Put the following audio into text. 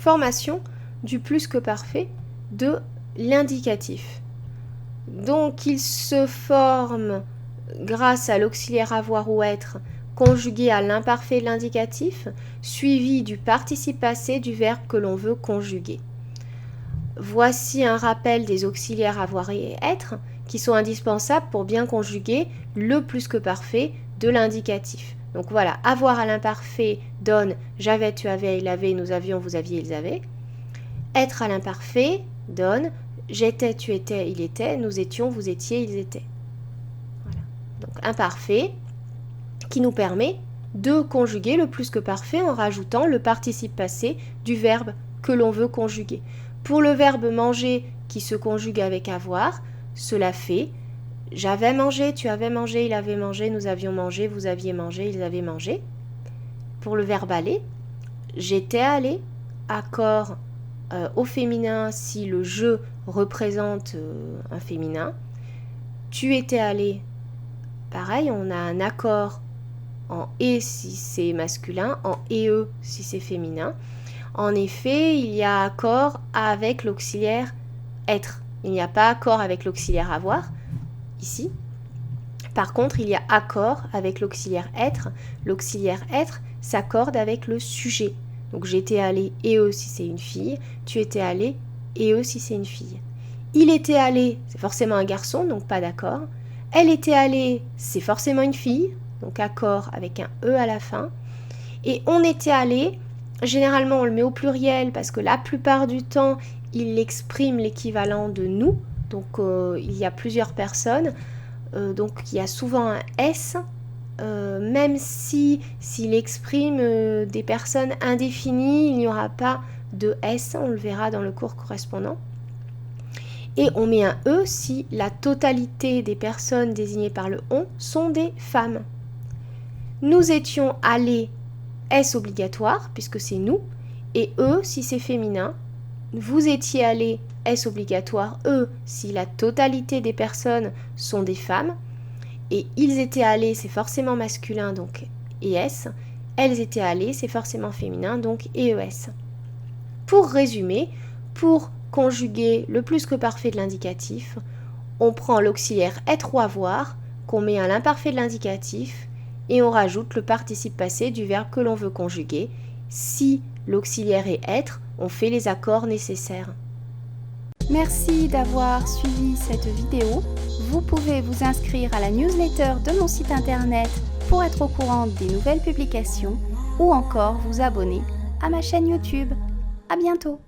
formation du plus que parfait de l'indicatif. Donc il se forme grâce à l'auxiliaire avoir ou être conjugué à l'imparfait de l'indicatif, suivi du participe passé du verbe que l'on veut conjuguer. Voici un rappel des auxiliaires avoir et être qui sont indispensables pour bien conjuguer le plus que parfait de l'indicatif. Donc voilà, avoir à l'imparfait donne j'avais, tu avais, il avait, nous avions, vous aviez, ils avaient. Être à l'imparfait donne j'étais, tu étais, il était, nous étions, vous étiez, ils étaient. Voilà. Donc imparfait qui nous permet de conjuguer le plus que parfait en rajoutant le participe passé du verbe que l'on veut conjuguer. Pour le verbe manger qui se conjugue avec avoir, cela fait j'avais mangé, tu avais mangé, il avait mangé, nous avions mangé, vous aviez mangé, ils avaient mangé. Pour le verbe aller, j'étais allé, accord au féminin si le je représente un féminin. Tu étais allé, pareil, on a un accord en et si c'est masculin, en et si c'est féminin. En effet, il y a accord avec l'auxiliaire être. Il n'y a pas accord avec l'auxiliaire avoir, ici. Par contre, il y a accord avec l'auxiliaire être. L'auxiliaire être s'accorde avec le sujet. Donc j'étais allé et si c'est une fille, tu étais allé et si c'est une fille. Il était allé, c'est forcément un garçon, donc pas d'accord. Elle était allée, c'est forcément une fille, donc accord avec un E à la fin. Et on était allé, généralement on le met au pluriel parce que la plupart du temps, il exprime l'équivalent de nous. Donc il y a plusieurs personnes, donc il y a souvent un S, même s'il exprime des personnes indéfinies, il n'y aura pas de S, on le verra dans le cours correspondant. Et on met un E si la totalité des personnes désignées par le on sont des femmes. Nous étions allés, S obligatoire, puisque c'est nous, et E si c'est féminin. Vous étiez allés, S obligatoire, E si la totalité des personnes sont des femmes. Et ils étaient allés, c'est forcément masculin, donc ES. Elles étaient allées, c'est forcément féminin, donc ES. Pour résumer, pour conjuguer le plus que parfait de l'indicatif, on prend l'auxiliaire être ou avoir, qu'on met à l'imparfait de l'indicatif, et on rajoute le participe passé du verbe que l'on veut conjuguer. Si l'auxiliaire est être, on fait les accords nécessaires. Merci d'avoir suivi cette vidéo. Vous pouvez vous inscrire à la newsletter de mon site internet pour être au courant des nouvelles publications ou encore vous abonner à ma chaîne YouTube. À bientôt!